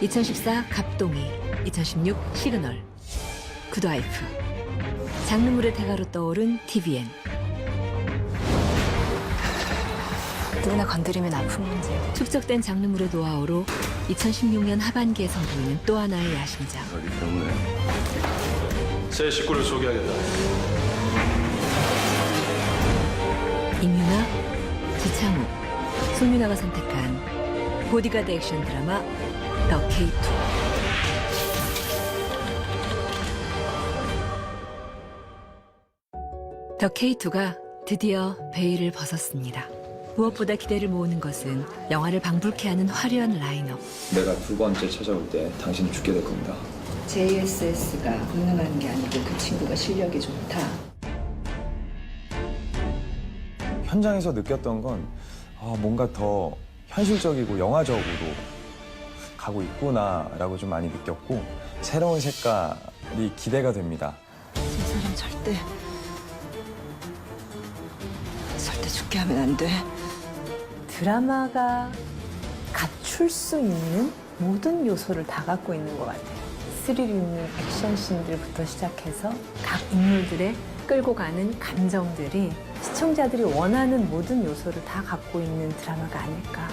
2014 갑동이, 2016 시그널, 굿와이프. 장르물의 대가로 떠오른 TVN. 누구나 건드리면 아픈 문제. 축적된 장르물의 노하우로 2016년 하반기에 선보이는 또 하나의 야심작. 그렇기 때문에 새 식구를 소개하겠다. 임윤아, 지창욱, 송윤아가 선택한 보디가드 액션 드라마 더 K2. 더 K2가 드디어 베일을 벗었습니다. 무엇보다 기대를 모으는 것은 영화를 방불케 하는 화려한 라인업. 내가 두 번째 찾아올 때 당신은 죽게 될 겁니다. JSS가 권능하는 게 아니고 그 친구가 실력이 좋다. 현장에서 느꼈던 건 뭔가 더 현실적이고 영화적으로 가고 있구나라고 좀 많이 느꼈고 새로운 색깔이 기대가 됩니다. 이 사람 절대 죽게 하면 안 돼. 드라마가 갖출 수 있는 모든 요소를 다 갖고 있는 것 같아요. 스릴 있는 액션씬들부터 시작해서 각 인물들의 끌고 가는 감정들이 시청자들이 원하는 모든 요소를 다 갖고 있는 드라마가 아닐까.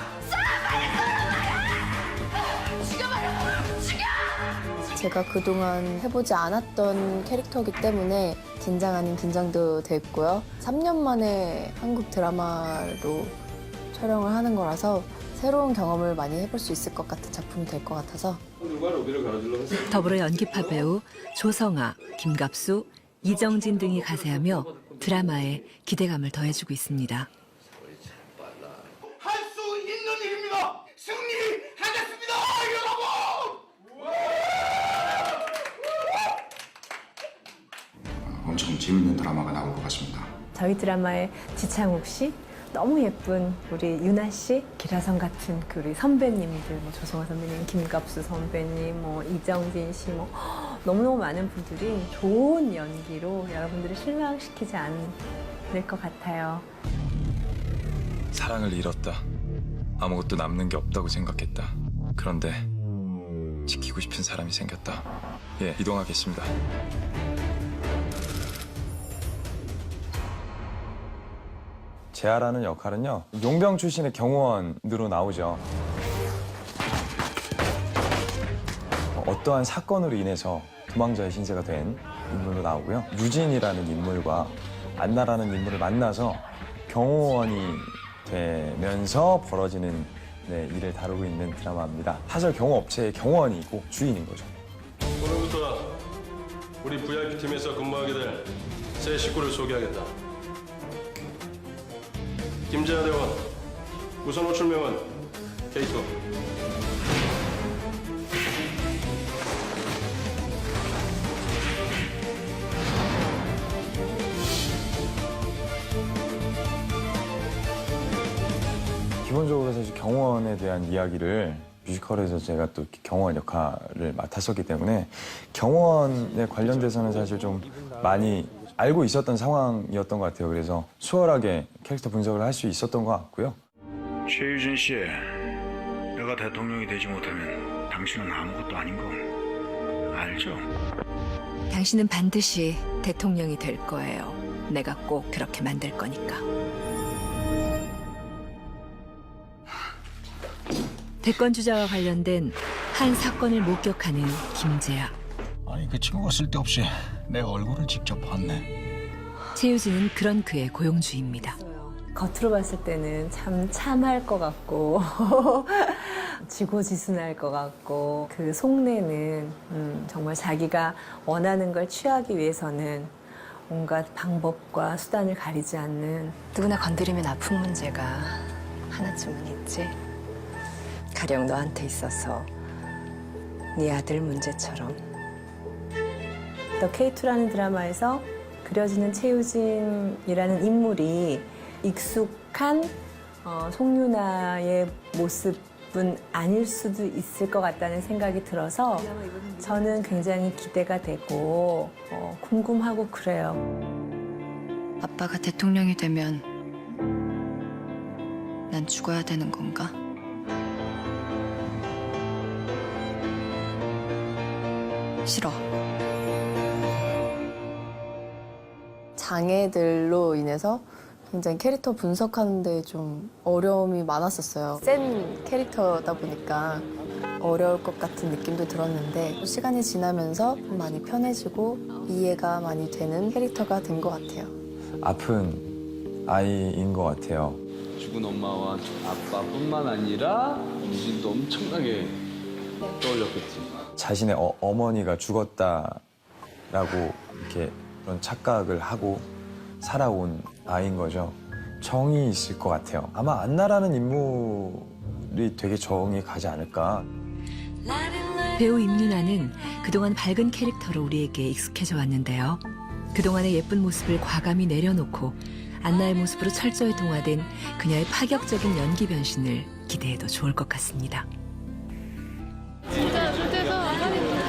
제가 그동안 해보지 않았던 캐릭터이기 때문에 긴장 아닌 긴장도 됐고요. 3년 만에 한국 드라마로 촬영을 하는 거라서 새로운 경험을 많이 해볼 수 있을 것 같은 작품이 될 것 같아서. 누가 로비를 갈아주려고 했어? 더불어 연기파 배우 조성아, 김갑수, 이정진 등이 가세하며 드라마에 기대감을 더해주고 있습니다. 할 수 있는 일입니다. 승리하겠습니다. 여러분! 엄청 재밌는 드라마가 나올 것 같습니다. 저희 드라마의 지창욱 씨, 너무 예쁜 우리 유나 씨, 기라성 같은 그 우리 선배님들, 뭐 조성아 선배님, 김갑수 선배님, 뭐 이정진 씨, 뭐 너무너무 많은 분들이 좋은 연기로 여러분들을 실망시키지 않을 것 같아요. 사랑을 잃었다. 아무것도 남는 게 없다고 생각했다. 그런데 지키고 싶은 사람이 생겼다. 예, 이동하겠습니다. 재하라는 역할은요, 용병 출신의 경호원으로 나오죠. 어떠한 사건으로 인해서 도망자의 신세가 된 인물로 나오고요. 유진이라는 인물과 안나라는 인물을 만나서 경호원이 되면서 벌어지는 일을 다루고 있는 드라마입니다. 사설 경호업체의 경호원이고 주인인 거죠. 오늘부터 우리 VIP팀에서 근무하게 될 새 식구를 소개하겠다. 김재하 대원, 우선 호출명은 K2. 기본적으로 사실 경호원에 대한 이야기를 뮤지컬에서 제가 또 경호원 역할을 맡았었기 때문에 경호원에 관련돼서는 사실 좀 많이 알고 있었던 상황이었던 것 같아요. 그래서 수월하게 캐릭터 분석을 할 수 있었던 것 같고요. 최유진 씨, 내가 대통령이 되지 못하면 당신은 아무것도 아닌 거 알죠? 당신은 반드시 대통령이 될 거예요. 내가 꼭 그렇게 만들 거니까. 대권 주자와 관련된 한 사건을 목격하는 김재하. 아니 그 친구가 쓸데없이 내 얼굴을 직접 봤네. 최유진은 그런 그의 고용주입니다. 겉으로 봤을 때는 참 참할 것 같고 지고지순할 것 같고 그 속내는 정말 자기가 원하는 걸 취하기 위해서는 온갖 방법과 수단을 가리지 않는. 누구나 건드리면 아픈 문제가 하나쯤은 있지. 가령 너한테 있어서 네 아들 문제처럼. 더 K2라는 드라마에서 그려지는 최유진이라는 인물이 익숙한 송윤아의 모습은 아닐 수도 있을 것 같다는 생각이 들어서 저는 굉장히 기대가 되고 궁금하고 그래요. 아빠가 대통령이 되면 난 죽어야 되는 건가? 싫어. 장애들로 인해서 굉장히 캐릭터 분석하는데 좀 어려움이 많았었어요. 센 캐릭터다 보니까 어려울 것 같은 느낌도 들었는데 시간이 지나면서 많이 편해지고 이해가 많이 되는 캐릭터가 된 것 같아요. 아픈 아이인 것 같아요. 죽은 엄마와 아빠뿐만 아니라 유진도 엄청나게 떠올렸겠지. 자신의 어머니가 죽었다라고 이렇게 그런 착각을 하고 살아온 아이인 거죠. 정이 있을 것 같아요. 아마 안나라는 인물이 되게 정이 가지 않을까. 배우 임윤아는 그동안 밝은 캐릭터로 우리에게 익숙해져 왔는데요. 그동안의 예쁜 모습을 과감히 내려놓고 안나의 모습으로 철저히 동화된 그녀의 파격적인 연기 변신을 기대해도 좋을 것 같습니다. 진짜 곁에서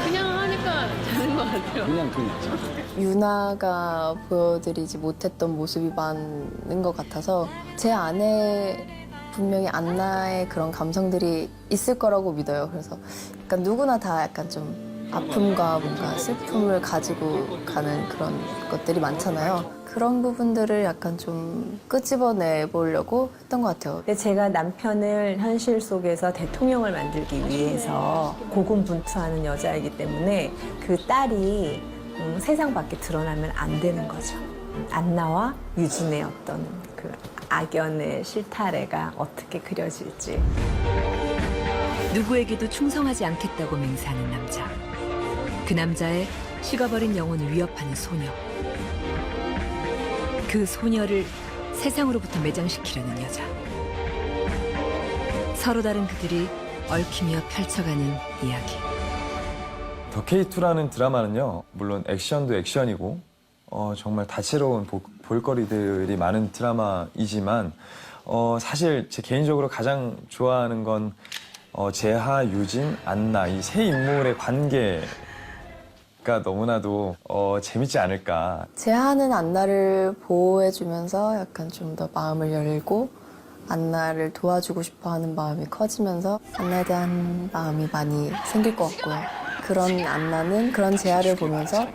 그냥 하니까 되는 것 같아요. 그냥 그 있죠. 유나가 보여드리지 못했던 모습이 많은 것 같아서 제 안에 분명히 안나의 그런 감성들이 있을 거라고 믿어요. 그래서 약간 누구나 다 약간 좀 아픔과 뭔가 슬픔을 가지고 가는 그런 것들이 많잖아요. 그런 부분들을 약간 좀 끄집어내 보려고 했던 것 같아요. 근데 제가 남편을 현실 속에서 대통령을 만들기 위해서 고군분투하는 여자이기 때문에 그 딸이 세상 밖에 드러나면 안 되는 거죠. 안나와 유진의 어떤 그 악연의 실타래가 어떻게 그려질지. 누구에게도 충성하지 않겠다고 맹세하는 남자. 그 남자의 식어버린 영혼을 위협하는 소녀. 그 소녀를 세상으로부터 매장시키려는 여자. 서로 다른 그들이 얽히며 펼쳐가는 이야기. 더 K2라는 드라마는요, 물론 액션도 액션이고 정말 다채로운 볼거리들이 많은 드라마이지만 사실 제 개인적으로 가장 좋아하는 건 재하, 유진, 안나 이 세 인물의 관계가 너무나도 재밌지 않을까. 재하는 안나를 보호해주면서 약간 좀 더 마음을 열고 안나를 도와주고 싶어하는 마음이 커지면서 안나에 대한 마음이 많이 생길 것 같고요. 그런 안나는 그런 재하를 보면서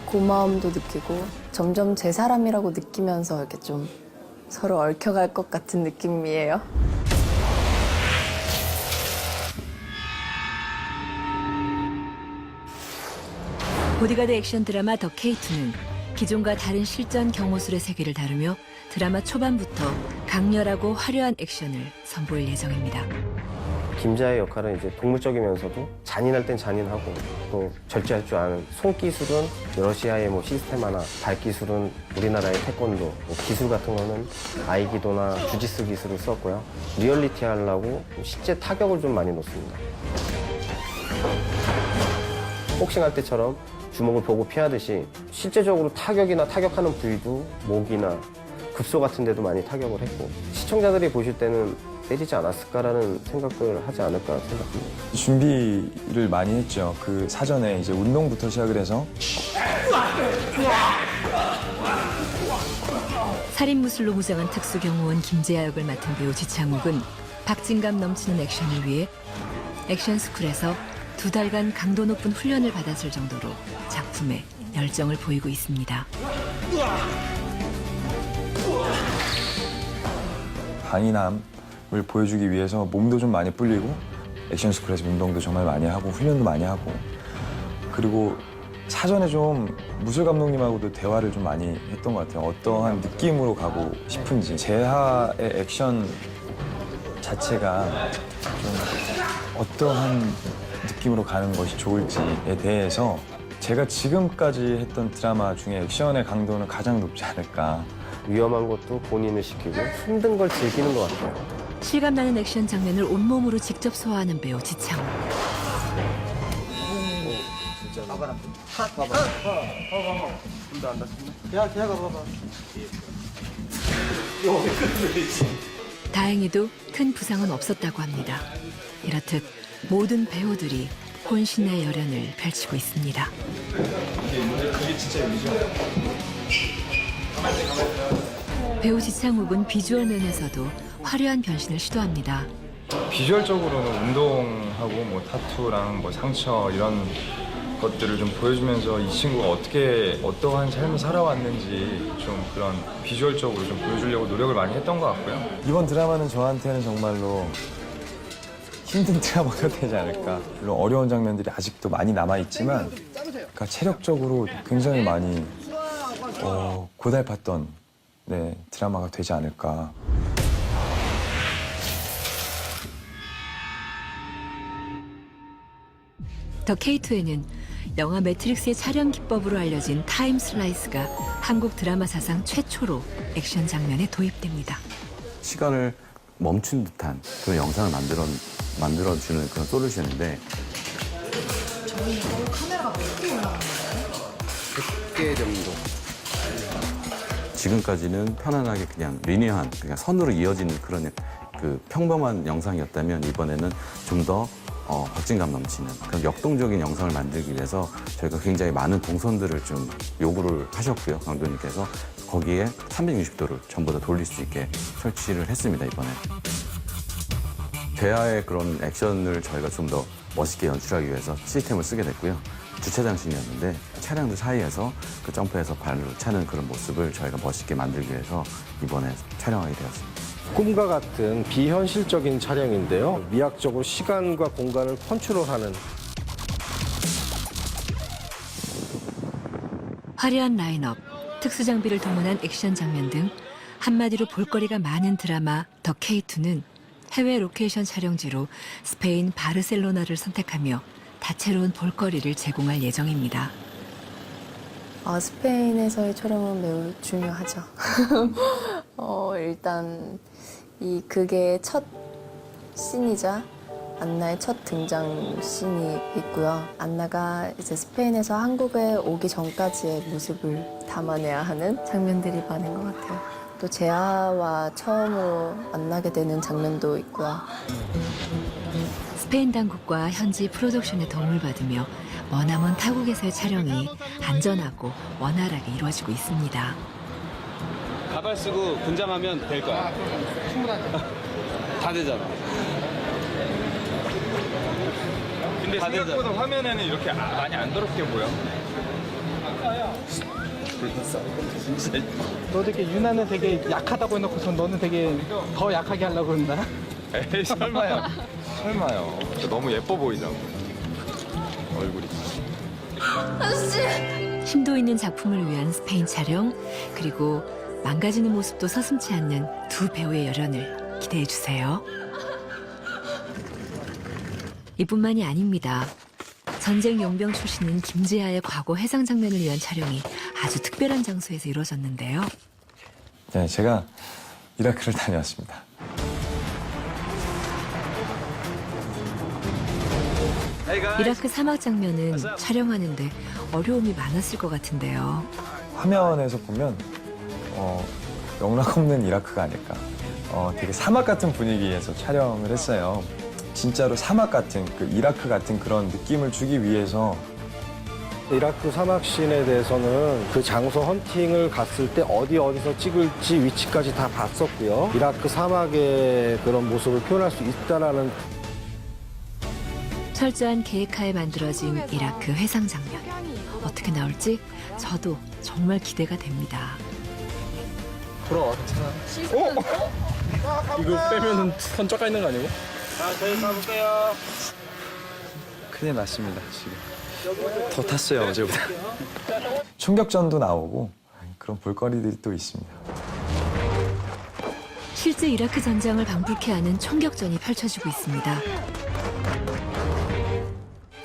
고마움도 느끼고 점점 제 사람이라고 느끼면서 이렇게 좀 서로 얽혀갈 것 같은 느낌이에요. 보디가드 액션 드라마 더 K2는 기존과 다른 실전 경호술의 세계를 다루며 드라마 초반부터 강렬하고 화려한 액션을 선보일 예정입니다. 김자의 역할은 이제 동물적이면서도 잔인할 땐 잔인하고 또 절제할 줄 아는 손기술은 러시아의 뭐 시스테마나 발기술은 우리나라의 태권도, 뭐 기술 같은 거는 아이기도나 주짓수 기술을 썼고요. 리얼리티 하려고 실제 타격을 좀 많이 놓습니다. 복싱할 때처럼 주먹을 보고 피하듯이 실제적으로 타격이나 타격하는 부위도 목이나 급소 같은 데도 많이 타격을 했고 시청자들이 보실 때는 때리지 않았을까라는 생각을 하지 않을까 생각합니다. 준비를 많이 했죠. 그 사전에 이제 운동부터 시작을 해서 살인무술로 무장한 특수경호원 김재하 역을 맡은 배우 지창욱은 박진감 넘치는 액션을 위해 액션스쿨에서 2달간 강도 높은 훈련을 받았을 정도로 작품에 열정을 보이고 있습니다. 강인함을 보여주기 위해서 몸도 좀 많이 불리고 액션스쿨에서 운동도 정말 많이 하고 훈련도 많이 하고 그리고 사전에 좀 무술 감독님하고도 대화를 좀 많이 했던 것 같아요. 어떠한 느낌으로 가고 싶은지. 재하의 액션 자체가 좀 어떠한 느낌으로 가는 것이 좋을지에 대해서 제가 지금까지 했던 드라마 중에 액션의 강도는 가장 높지 않을까. 위험한 것도 본인을 시키고 힘든 걸 즐기는 것 같아요. 실감나는 액션 장면을 온몸으로 직접 소화하는 배우 지창욱. 다행히도 큰 부상은 없었다고 합니다. 이렇듯 모든 배우들이 혼신의 열연을 펼치고 있습니다. 배우 지창욱은 비주얼 면에서도 화려한 변신을 시도합니다. 비주얼적으로는 운동하고 뭐 타투랑 뭐 상처 이런 것들을 좀 보여주면서 이 친구가 어떠한 삶을 살아왔는지 좀 그런 비주얼적으로 좀 보여주려고 노력을 많이 했던 것 같고요. 이번 드라마는 저한테는 정말로 힘든 드라마가 되지 않을까. 물론 어려운 장면들이 아직도 많이 남아있지만 그러니까 체력적으로 굉장히 많이 고달팠던 드라마가 되지 않을까. 더 K2에는 영화 매트릭스의 촬영 기법으로 알려진 타임 슬라이스가 한국 드라마 사상 최초로 액션 장면에 도입됩니다. 시간을 멈춘 듯한 그런 영상을 만들어주는 그런 솔루션인데 저희 카메라가 몇 개 올라가는 거예요? 100개 정도. 지금까지는 편안하게 그냥 리니어한, 그냥 선으로 이어지는 그런 그 평범한 영상이었다면 이번에는 좀 더 박진감 넘치는 그런 역동적인 영상을 만들기 위해서 저희가 굉장히 많은 동선들을 좀 요구를 하셨고요, 감독님께서. 거기에 360도를 전부 다 돌릴 수 있게 설치를 했습니다, 이번에. 대하의 그런 액션을 저희가 좀 더 멋있게 연출하기 위해서 시스템을 쓰게 됐고요. 주차장신이었는데 차량들 사이에서 그 점프해서 발로 차는 그런 모습을 저희가 멋있게 만들기 위해서 이번에 촬영하게 되었습니다. 꿈과 같은 비현실적인 촬영인데요. 미학적으로 시간과 공간을 컨트롤하는 화려한 라인업, 특수 장비를 동원한 액션 장면 등 한마디로 볼거리가 많은 드라마 더 K2는 해외 로케이션 촬영지로 스페인 바르셀로나를 선택하며 다채로운 볼거리를 제공할 예정입니다. 스페인에서의 촬영은 매우 중요하죠. 일단 이 극의 첫 씬이자 안나의 첫 등장 씬이 있고요. 안나가 이제 스페인에서 한국에 오기 전까지의 모습을 담아내야 하는 장면들이 많은 것 같아요. 또 재하와 처음으로 만나게 되는 장면도 있고요. 스페인 당국과 현지 프로덕션의 도움을 받으며 머나먼 타국에서의 촬영이 안전하고 원활하게 이루어지고 있습니다. 가발 쓰고 분장하면 될 거야. 충분하죠. 다 되잖아. 근데 생각보다 화면에는 이렇게 많이 안 더럽게 보여. 너 되게 유나는 되게 약하다고 해놓고서 너는 되게 더 약하게 하려고 그런다. 에이, 설마요. 설마요. 너무 예뻐 보이자고. 얼굴이. 심도 있는 작품을 위한 스페인 촬영, 그리고 망가지는 모습도 서슴지 않는 두 배우의 열연을 기대해 주세요. 이뿐만이 아닙니다. 전쟁 용병 출신인 김지아의 과거 해상 장면을 위한 촬영이 아주 특별한 장소에서 이루어졌는데요. 네, 제가 이라크를 다녀왔습니다. 이라크 사막 장면은 촬영하는데 어려움이 많았을 것 같은데요. 화면에서 보면 영락 없는 이라크가 아닐까. 되게 사막 같은 분위기에서 촬영을 했어요. 진짜로 사막 같은, 그 이라크 같은 그런 느낌을 주기 위해서. 이라크 사막신에 대해서는 그 장소 헌팅을 갔을 때 어디서 찍을지 위치까지 다 봤었고요. 이라크 사막의 그런 모습을 표현할 수 있다라는 철저한 계획하에 만들어진 이라크 회상 장면. 어떻게 나올지 저도 정말 기대가 됩니다. 돌아와, 괜찮아. 이거 빼면은 선 쪄가 있는 거 아니고? 저희 가볼게요. 큰일 났습니다, 지금. 더 탔어요, 어제보다. 총격전도 나오고 그런 볼거리들이 또 있습니다. 실제 이라크 전장을 방불케 하는 총격전이 펼쳐지고 있습니다.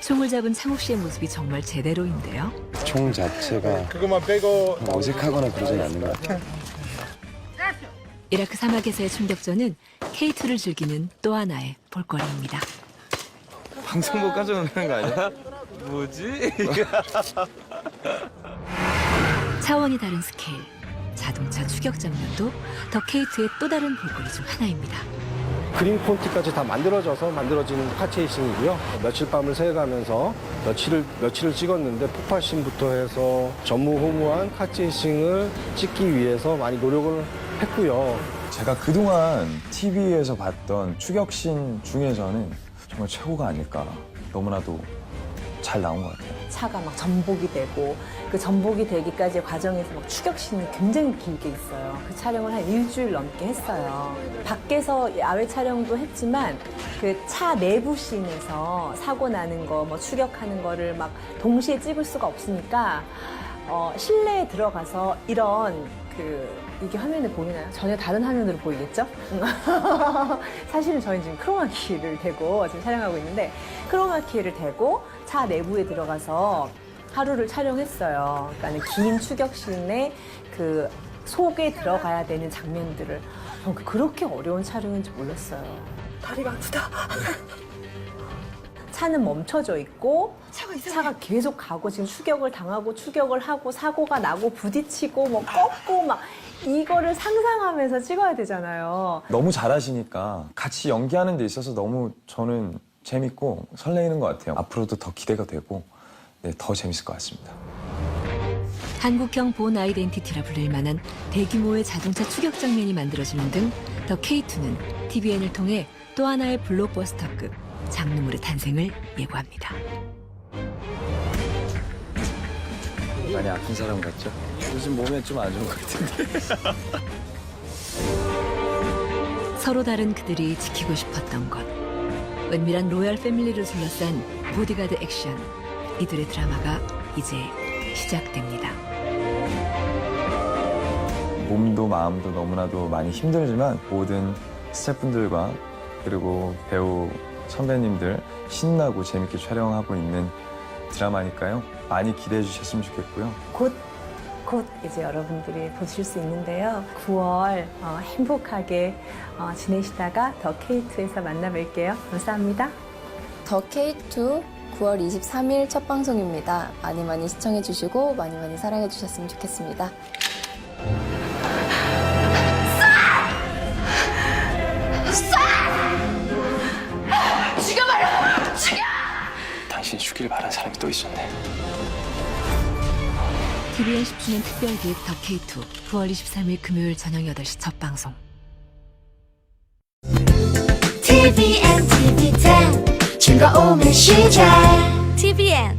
총을 잡은 창욱 씨의 모습이 정말 제대로인데요. 총 자체가 그것만 빼고 어색하거나 그러진 않는 것 같아요. 이라크 사막에서의 총격전은 K2를 즐기는 또 하나의 볼거리입니다. 방송국 깜짝 놀라는 거 아니야? 뭐지? 차원이 다른 스케일, 자동차 추격 장면도 더 K2의 또 다른 볼거리 중 하나입니다. 그린 콘티까지 다 만들어진 카체이싱이고요. 며칠 밤을 새가면서 며칠을 찍었는데 폭발신부터 해서 전무후무한 카체이싱을 찍기 위해서 많이 노력을 했고요. 제가 그동안 TV에서 봤던 추격신 중에서는 정말 최고가 아닐까. 너무나도 잘 나온 것 같아요. 차가 막 전복이 되고 그 전복이 되기까지의 과정에서 막 추격신이 굉장히 길게 있어요. 그 촬영을 한 일주일 넘게 했어요. 밖에서 야외 촬영도 했지만 그 차 내부 씬에서 사고 나는 거, 뭐 추격하는 거를 막 동시에 찍을 수가 없으니까 실내에 들어가서 이런 이게 화면에 보이나요? 전혀 다른 화면으로 보이겠죠? 사실은 저희는 지금 크로마키를 대고 지금 촬영하고 있는데 크로마키를 대고 차 내부에 들어가서 하루를 촬영했어요. 그러니까 긴 추격신에 그 속에 들어가야 되는 장면들을 그렇게 어려운 촬영인지 몰랐어요. 다리가 아프다. 차는 멈춰져 있고 차가 계속 가고 지금 추격을 당하고 추격을 하고 사고가 나고 부딪히고 뭐 꺾고 막 이거를 상상하면서 찍어야 되잖아요. 너무 잘하시니까 같이 연기하는 데 있어서 너무 저는 재밌고 설레이는 것 같아요. 앞으로도 더 기대가 되고 더 재밌을 것 같습니다. 한국형 본 아이덴티티라 불릴 만한 대규모의 자동차 추격 장면이 만들어지는 등 더 K2는 TVN을 통해 또 하나의 블록버스터급 장르물의 탄생을 예고합니다. 많이 아픈 사람 같죠? 요즘 몸에 좀 안 좋은 것 같은데. 서로 다른 그들이 지키고 싶었던 것. 은밀한 로얄 패밀리를 둘러싼 보디가드 액션. 이들의 드라마가 이제 시작됩니다. 몸도 마음도 너무나도 많이 힘들지만 모든 스태프분들과 그리고 배우 선배님들 신나고 재밌게 촬영하고 있는 드라마니까요. 많이 기대해 주셨으면 좋겠고요. 곧 이제 여러분들이 보실 수 있는데요. 9월 행복하게 지내시다가 더 K2에서 만나뵐게요. 감사합니다. 더 K2 9월 23일 첫 방송입니다. 많이 시청해 주시고 많이 사랑해 주셨으면 좋겠습니다. 죽여버려! 죽여! 당신이 죽길 바란 사람이 또 있었네. TVN 10주년 특별기획 더 K2 9월 23일 금요일 저녁 8시 첫 방송. TVN, TV10 즐거움의 시작 TVN